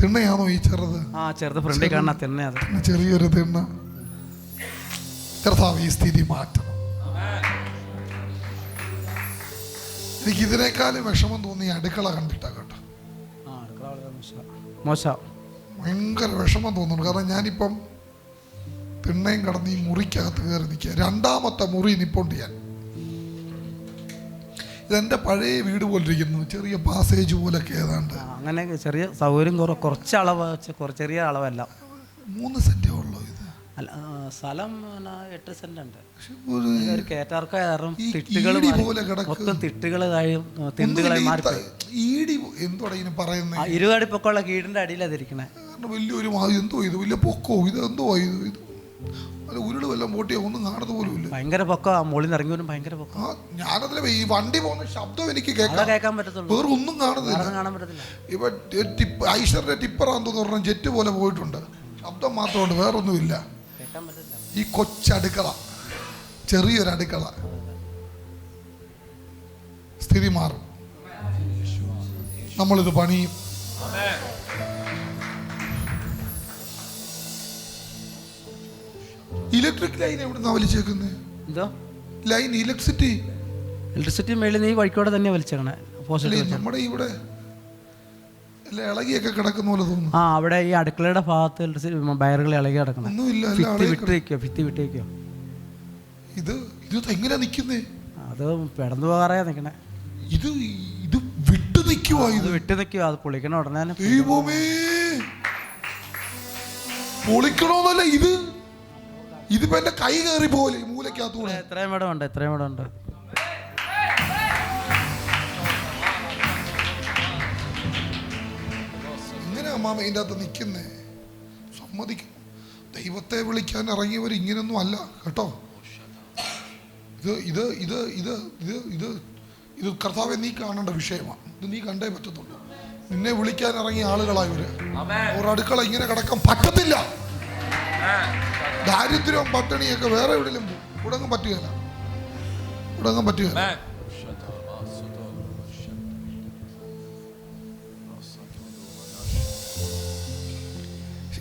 തിണ്ണയാണോ ഈ ചെറുത്? ചെറുത് ഫ്രണ്ടിൽ കാണുന്ന തിണ്ണ. അത് ചെറിയൊരു തിണ്ണ. കർത്താവ് ഈ സ്ഥിതി മാറ്റണം. എനിക്ക് ഇതിനേക്കാളും വിഷമം തോന്നി അടുക്കള കണ്ടിട്ടാ കേട്ടോ. ഭയങ്കര വിഷമം തോന്നുന്നു. കാരണം ഞാനിപ്പം തിണ്ണയും കടന്ന് ഈ മുറിക്കകത്ത് കയറി നിൽക്കുക. 2ാമത്തെ മുറി നിപ്പോണ്ട് ഞാൻ. ഇതെൻ്റെ പഴയ വീട് പോലെ ഇരിക്കുന്നു. ചെറിയ പാസേജ് പോലൊക്കെ ഏതാണ്ട്. അങ്ങനെ ചെറിയ സൗകര്യം കുറച്ച് അളവ്, ചെറിയ അളവല്ല. 3 സെന്റേ ഉള്ളൂ ഇത്. അല്ല, സ്ഥലം 8 സെന്റ് ഉണ്ട്. ഇരുപടി പൊക്കമുള്ള കീടിന്റെ അടിയിലാതിരിക്കണേ. വലിയൊരു എന്തോ ഇത് വലിയ പൊക്കോ, ഇത് എന്തോ ഇത് ഉരുള് വല്ലതും പൊട്ടിയോ ഒന്നും കാണുന്നത് പോലും ഇല്ല. ഭയങ്കര പൊക്ക, മുകളിൽ നിന്ന് ഇറങ്ങി വരും. ഭയങ്കര പൊക്ക. ഞാനതിലെ ഈ വണ്ടി പോകുന്ന ശബ്ദം എനിക്ക് കേൾക്കാൻ പറ്റത്തുള്ളൂ. വേറെ ഒന്നും കാണാൻ പറ്റത്തില്ല. ഇപ്പൊ ഐശ്വര്യ ടിപ്പറാന്ന് പറഞ്ഞ ജെറ്റ് പോലെ പോയിട്ടുണ്ട്. ശബ്ദം മാത്രമുണ്ട്, വേറൊന്നുമില്ല. ഈ കൊച്ചടുക്കള, ചെറിയൊരു അടുക്കള, സ്ഥിതി മാറും. നമ്മളിത് പണിയും. ഇലക്ട്രിക് ലൈൻ എവിടുന്നാ വലിച്ചേക്കുന്നത്? എന്തോ ലൈൻ? ഇലക്ട്രിസിറ്റി മേളിൽ നീ വഴിക്കോടെ തന്നെ വലിച്ചേക്കണേ. നമ്മുടെ ഇവിടെ ഇളകിയൊക്കെ കിടക്കുന്ന പോലെ തോന്നുന്നു. അവിടെ ഈ അടുക്കളയുടെ ഭാഗത്ത് വയറുകൾ ഇളകി കിടക്കണം. ഭിത്തി വിട്ടേക്കോ. ഇത് എങ്ങനെയാ നിക്കുന്നേ? അത് പെടന്നു പോകാറേ നിക്കണേ. ഇത് വിട്ടു നിൽക്കുവാ. ഇത് വിട്ടു നിൽക്കുവാ. അത് പൊളിക്കണ ഉടനെ. ദൈവമേ, പൊളിക്കണോന്നല്ല, ഇതിപ്പോ എന്റെ കൈ കയറി പോലെ മൂലക്കകത്തൂടെ. എത്രയും ഇടം ഉണ്ട്. ഇങ്ങനെ അമ്മാമ ഇതിൻ്റെ അകത്ത് നിൽക്കുന്നേ. സമ്മതിക്കും. ദൈവത്തെ വിളിക്കാൻ ഇറങ്ങിയവർ ഇങ്ങനൊന്നും അല്ല കേട്ടോ. ഇത് കർത്താവെ നീ കാണേണ്ട വിഷയമാണ്. ഇത് നീ കണ്ടേ പറ്റത്തുള്ളൂ. നിന്നെ വിളിക്കാൻ ഇറങ്ങിയ ആളുകളായവര്. ഒരു അടുക്കള ഇങ്ങനെ കിടക്കാൻ പറ്റത്തില്ല. ദാരിദ്ര്യവും പട്ടിണിയൊക്കെ വേറെ എവിടെയും ഉടങ്ങാൻ പറ്റുകയില്ല.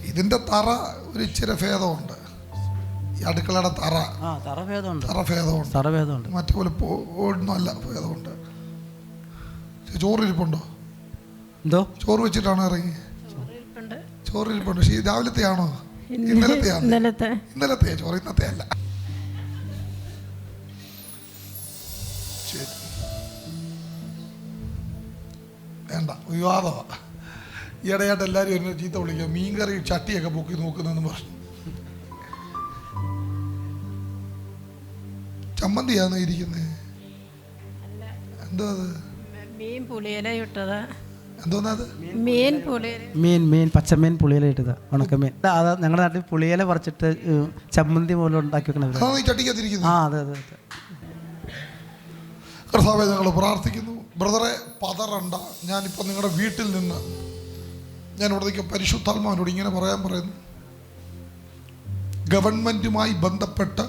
ഇതിന്റെ തറ ഒരു ഇച്ചിരി ഭേദമുണ്ട്. ഈ അടുക്കളയുടെ തറ ഭേദമുണ്ട്. മറ്റേ പോലെ ഒന്നും അല്ല, ഭേദമുണ്ട്. ചോറിരിപ്പുണ്ടോ? എന്തോ ചോറ് വെച്ചിട്ടാണോ ഇറങ്ങി? ചോറിരിപ്പുണ്ട്. രാവിലത്തെ ആണോ? ഇന്നലത്തെ ചോറ്, ഇന്നത്തെ അല്ല. ശരി, വേണ്ട, വിവാദമാണ്. ഈയിടെയായിട്ട് എല്ലാവരും എന്നെ ചീത്ത വിളിക്കുക. മീൻകറി ചട്ടിയൊക്കെ പൊക്കി നോക്കുന്നെന്ന് പറഞ്ഞു. ചമ്മന്തിയാണോ ഇരിക്കുന്നത്? എന്തോ അത്? മീൻ പുളിയില ഇട്ടതാ. എന്തോന്നത്? മീൻ പച്ചമീൻ പുളിയില ഇട്ടതാ. ഉണക്കമീൻ. അത് ഞങ്ങളുടെ നാട്ടിൽ പുളിയില പറിച്ചിട്ട് ചമ്മന്തി പോലെ ഉണ്ടാക്കി വെക്കണത്. അതെ. കർത്താവേ, ഞങ്ങൾ പ്രാർത്ഥിക്കുന്നു. ബ്രദറെ, പതറണ്ട. ഞാനിപ്പോൾ നിങ്ങളുടെ വീട്ടിൽ നിന്ന് ഞാൻ ഇവിടേക്ക് പരിശുദ്ധാത്മാവിനോട് ഇങ്ങനെ പറയുന്നു. ഗവൺമെന്റുമായി ബന്ധപ്പെട്ട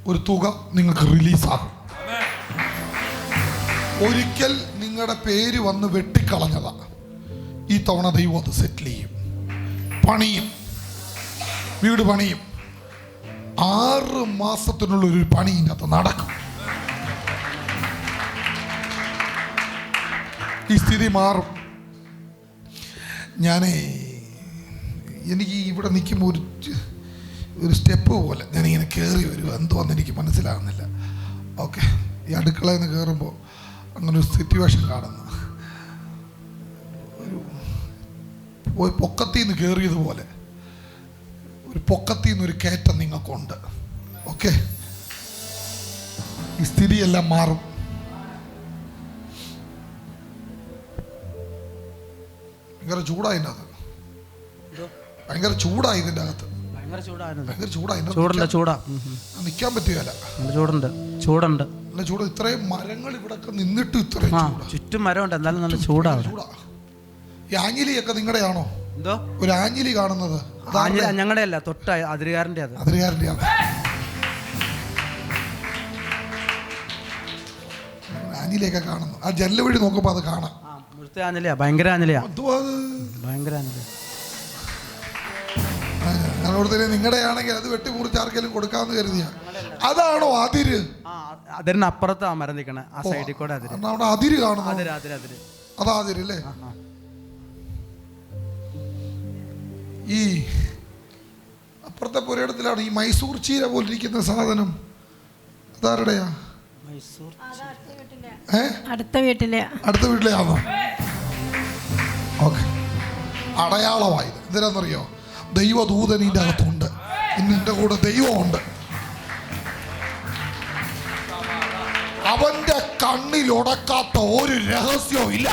ഒരു തുക നിങ്ങൾക്ക് റിലീസാകും. ഒരിക്കൽ നിങ്ങളുടെ പേര് വന്ന് വെട്ടിക്കളഞ്ഞതാ. ഈ തവണ ദൈവം അത് സെറ്റിൽ ചെയ്യും. പണിയും, വീട് പണിയും. 6 മാസത്തിനുള്ള ഒരു പണി ഇതിനകത്ത് നടക്കും. ഈ സ്ഥിതി മാറും. എനിക്ക് ഇവിടെ നിൽക്കുമ്പോൾ ഒരു സ്റ്റെപ്പ് പോലെ ഞാനിങ്ങനെ കയറി വരും. എന്തോന്ന് എനിക്ക് മനസ്സിലാകുന്നില്ല. ഓക്കെ, ഈ അടുക്കളയിൽ നിന്ന് കയറുമ്പോൾ അങ്ങനെ ഒരു സിറ്റുവേഷൻ കാണുന്നു. ഒരു പൊക്കത്തിൽ നിന്ന് കയറിയതുപോലെ ഒരു പൊക്കത്തിൽ നിന്നൊരു കയറ്റം നിങ്ങൾക്കുണ്ട്. ഓക്കെ, ഈ സ്ഥിതിയെല്ലാം മാറും. ഭയങ്കര ചൂടായി ഇതിൻ്റെ അകത്ത്, ഭയങ്കര ചൂടായി ഇതിൻ്റെ അകത്ത്, ഭയങ്കര ചൂടായി. നിൽക്കാൻ പറ്റുകയല്ല, ചൂടുണ്ട്. നല്ല ചൂട്. ഇത്രയും മരങ്ങൾ ഇവിടെ നിന്നിട്ട് ഇത്രയും ചുറ്റും മരമുണ്ട്, എന്നാലും നല്ല ചൂടാണ്. ഈ ആഞ്ഞിലിയൊക്കെ നിങ്ങളുടെയാണോ? എന്തോ ഒരു ആഞ്ഞിലി കാണുന്നത് ഞങ്ങളുടെ അല്ല, തൊട്ട അതിരുകാരൻ്റെ. അതിരുകാരൻ്റെയാണ്. ആഞ്ഞിലിയൊക്കെ കാണുന്നു. ആ ജനല് വഴി നോക്കുമ്പോൾ അത് കാണാം. ഭയങ്കര ആഞ്ഞിലിയാ. ഞങ്ങളോടത്തന്നെ നിങ്ങളുടെ ആണെങ്കിൽ അത് വെട്ടിമുറിച്ച് ആർക്കെങ്കിലും കൊടുക്കാമെന്ന് കരുതിയാ. അതാണോ അതിര്? അതിരിനപ്പുറത്ത് ആ മരം നിൽക്കണേ, ആ സൈഡിൽ കൂടെ അവിടെ അതിര് കാണുന്നു. അതാ അതിരല്ലേ? ഈ അപ്പുറത്തെ പുരയിടത്തിലാണ് ഈ മൈസൂർ ചീര പോലിരിക്കുന്ന സാധനം. അതാരുടെയാ? അടുത്ത വീട്ടിലെയാണോ? ഓക്കെ, അടയാളമായത് എന്തിനാണെന്നറിയോ? ദൈവദൂതൻ ഇതിൻ്റെ അകത്തുണ്ട്. ഇന്ന് എൻ്റെ കൂടെ ദൈവമുണ്ട്. അവന്റെ കണ്ണിൽ ഉടക്കാത്ത ഒരു രഹസ്യവും ഇല്ല.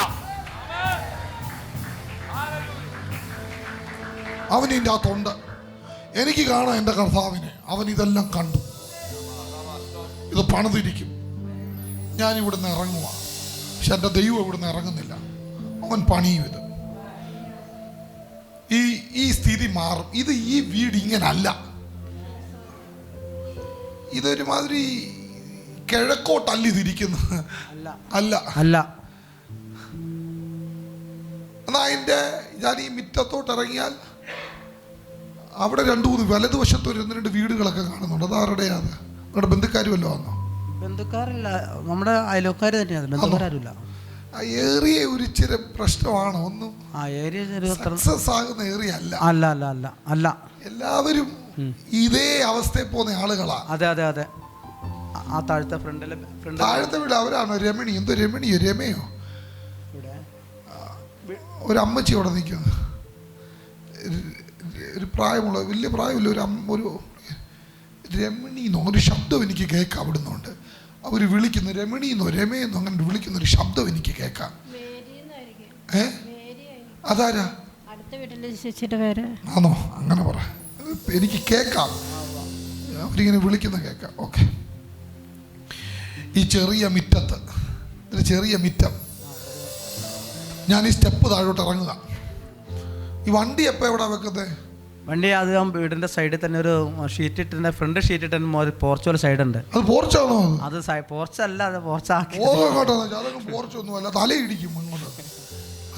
അവൻ ഇതിൻ്റെ അകത്തുണ്ട്. എനിക്ക് കാണാം എൻ്റെ കർത്താവിനെ. അവൻ ഇതെല്ലാം കണ്ടു. ഇത് പണിതിരിക്കും. ഞാൻ ഇവിടുന്ന് ഇറങ്ങുക, പക്ഷെ എൻ്റെ ദൈവം ഇവിടുന്ന് ഇറങ്ങുന്നില്ല. അവൻ പണിയും ഇത്. ഈ സ്ഥിതി മാറും. ഈ വീട് ഇങ്ങനല്ല. ഇതൊരുമാതിരി കിഴക്കോട്ടല്ല ഇതിരിക്കുന്നത്. അല്ല. എന്നാ ഞാൻ ഈ മുറ്റത്തോട്ട് ഇറങ്ങിയാൽ അവിടെ 2-3 വലതുവശത്ത് ഒരു 1-2 വീടുകളൊക്കെ കാണുന്നുണ്ട്. അതാരുടെയാണ്? നിങ്ങളുടെ ബന്ധുക്കാരുമല്ലോ ആണോ? ബന്ധുക്കാരില്ല, നമ്മുടെ അയൽക്കാർ തന്നെയാണ്. ഏറിയ ഒരു ഇച്ചിരി പ്രശ്നമാണ്. ഒന്നും സക്സസ് ആകുന്ന ഏറിയ അല്ല. എല്ലാവരും ഇതേ അവസ്ഥയിൽ പോകുന്ന ആളുകളാ. അതെ. ആ താഴത്തെ വീട് അവരാണോ? രമണി, എന്തോ രമണിയോ രമയോ ഒരു അമ്മച്ചി അവിടെ നിൽക്കുന്നു. ഒരു പ്രായമുള്ള, വലിയ പ്രായമില്ല, ഒരു രമണിന്നോ ഒരു ശബ്ദം എനിക്ക് കേൾക്കാം. അവിടുന്നുണ്ട് അവർ വിളിക്കുന്നു. രമണിന്നോ രമയെന്നോ അങ്ങനെ വിളിക്കുന്നൊരു ശബ്ദം എനിക്ക് കേൾക്കാം. അതാരാ? ആണോ? അങ്ങനെ പറ, എനിക്ക് കേൾക്കാം. അവരിങ്ങനെ വിളിക്കുന്ന കേൾക്കാം. ഓക്കെ, ഈ ചെറിയ മിറ്റത്ത്, ഒരു ചെറിയ മിറ്റം, ഞാൻ ഈ സ്റ്റെപ്പ് താഴോട്ട് ഇറങ്ങുക. ഈ വണ്ടി എപ്പോൾ എവിടെ വെക്കുന്നത്? വണ്ടി അത് വീടിന്റെ സൈഡിൽ തന്നെ ഒരു ഷീറ്റ് ഇട്ടിന്റെ ഫ്രണ്ട് ഷീറ്റ് ഇട്ടിട്ട് പോർച്ച് പോലെ സൈഡ് ഉണ്ട്. അത് പോർച്ചാണോ? അത് പോർച്ചല്ല, അത് പോർച്ചാക്കി. പോർച്ചൊന്നുമല്ല, തലയിടിക്കും അങ്ങോട്ട്.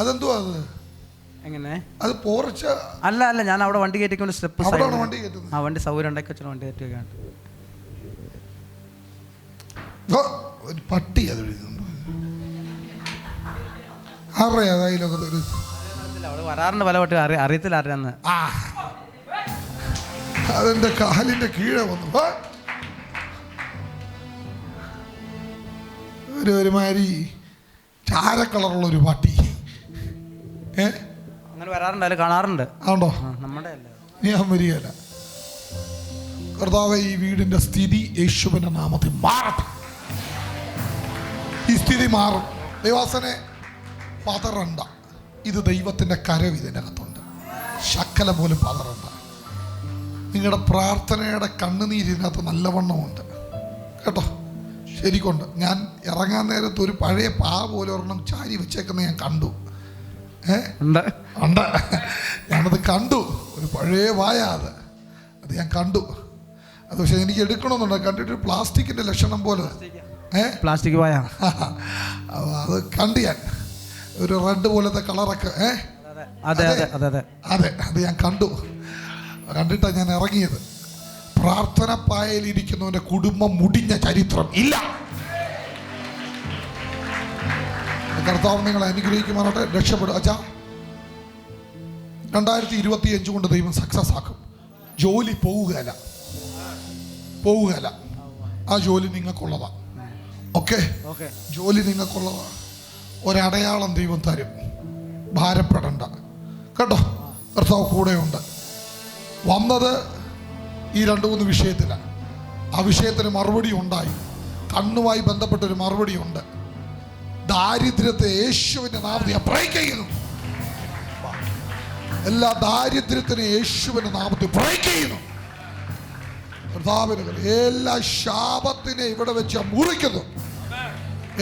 അതെന്തുവാ അത്? എങ്ങനെ? അത് പോർച്ച അല്ല. ഞാൻ അവിടെ വണ്ടി കയറ്റിക്കൊണ്ട് സ്റ്റെപ്പ് വണ്ടി കയറ്റുന്നത്. വണ്ടി സൗകര്യം ഉണ്ടാക്കി വെച്ചാൽ വണ്ടി കയറ്റിയൊക്കെയാണ്. ഒരു പട്ടി അത് വരാറുണ്ട് പല പട്ടി. അറിയത്തില്ല ആരാന്ന്. അതെന്റെ കാലിന്റെ കീഴെ വന്നു. ഒരുമാതിരി ചാര കളറുള്ള ഒരു പട്ടി. അങ്ങനെ വരാറുണ്ട്, അതിൽ കാണാറുണ്ട്. ആണോ? നമ്മുടെ അല്ല, ഞാൻ വരികയല്ല. കർത്താവേ, ഈ വീടിന്റെ സ്ഥിതി യേശുവിന്റെ നാമത്തിൽ മാറട്ടെ. ഈ സ്ഥിതി മാറും. ദൈവാസനെ പതറണ്ട. ഇത് ദൈവത്തിന്റെ കരവ് ഇതിനകത്തുണ്ട്. ശക്കല പോലും പതറണ്ട. നിങ്ങളുടെ പ്രാർത്ഥനയുടെ കണ്ണുനീരിനകത്ത് നല്ലവണ്ണമുണ്ട് കേട്ടോ. ശരിക്കൊണ്ട് ഞാൻ ഇറങ്ങാൻ നേരത്ത് ഒരു പഴയ പാ പോലെ ഒരെണ്ണം ചാരി വെച്ചേക്കുന്ന ഞാൻ കണ്ടു. ഉണ്ട്, ഞാനത് കണ്ടു. ഒരു പഴയ പായ അത് ഞാൻ കണ്ടു. അത് പക്ഷെ എനിക്ക് എടുക്കണമെന്നുണ്ട്. കണ്ടിട്ട് പ്ലാസ്റ്റിക്കിന്റെ ലക്ഷണം പോലെ പ്ലാസ്റ്റിക് പായ അത് കണ്ടു ഞാൻ. ഒരു റെഡ് പോലത്തെ കളറൊക്കെ. അതെ, അത് ഞാൻ കണ്ടിട്ടാണ് ഞാൻ ഇറങ്ങിയത്. പ്രാർത്ഥന പായയിലിരിക്കുന്നവന്റെ കുടുംബം മുടിഞ്ഞ ചരിത്രം ഇല്ല. കർത്താവ് നിങ്ങളെ അനുഗ്രഹിക്കുമാറാട്ടെ. രക്ഷപ്പെടും. അച്ഛാ, 2025 കൊണ്ട് ദൈവം സക്സസ് ആക്കും. ജോലി പോവുകയല്ല. ആ ജോലി നിങ്ങൾക്കുള്ളതാ. ഓക്കെ, ജോലി നിങ്ങൾക്കുള്ളതാ. ഒരടയാളം ദൈവം തരും. ഭാരപ്പെടണ്ട കേട്ടോ. കർത്താവ് കൂടെയുണ്ട്. വന്നത് ഈ 2-3 വിഷയത്തിലാണ്. ആ വിഷയത്തിന് മറുപടി ഉണ്ടായി. കണ്ണുമായി ബന്ധപ്പെട്ടൊരു മറുപടി ഉണ്ട്. ദാരിദ്ര്യത്തെ യേശുവിൻ്റെ നാമത്തിൽ ബ്രേക്ക് ചെയ്യുന്നു. എല്ലാ ദാരിദ്ര്യത്തിനും യേശുവിൻ്റെ നാമത്തിൽ ബ്രേക്ക് ചെയ്യുന്നു. എല്ലാ ശാപത്തിനെ ഇവിടെ വെച്ച് മുറിക്കുന്നു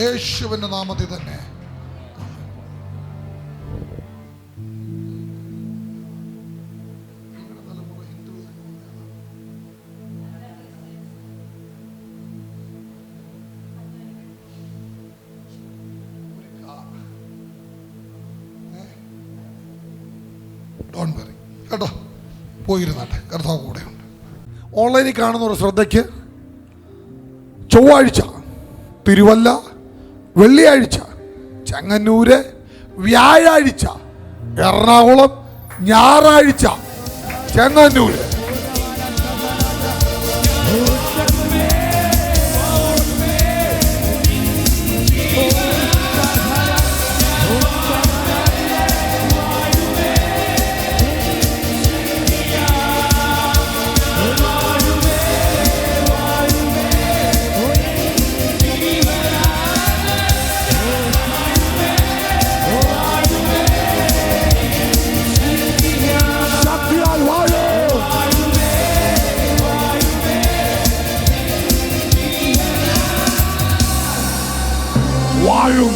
യേശുവിൻ്റെ നാമത്തിൽ തന്നെ. കേട്ടോ, പോയിരുന്നാട്ടെ, കർത്താവ് കൂടെയുണ്ട്. ഓൺലൈനിൽ കാണുന്ന ഒരു ശ്രദ്ധയ്ക്ക്, ചൊവ്വാഴ്ച തിരുവല്ല, വെള്ളിയാഴ്ച ചെങ്ങന്നൂര്, വ്യാഴാഴ്ച എറണാകുളം, ഞായറാഴ്ച ചെങ്ങന്നൂര്. വാഴും,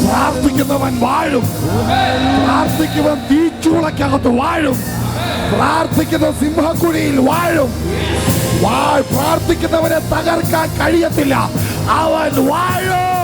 പ്രാർത്ഥിക്കുന്നവൻ വാഴും. പ്രാർത്ഥിക്കുന്നവൻ തീച്ചൂളക്കകത്ത് വാഴും. പ്രാർത്ഥിക്കുന്ന സിംഹക്കുഴിയിൽ വാഴും. പ്രാർത്ഥിക്കുന്നവനെ തകർക്കാൻ കഴിയത്തില്ല, അവൻ വാഴും.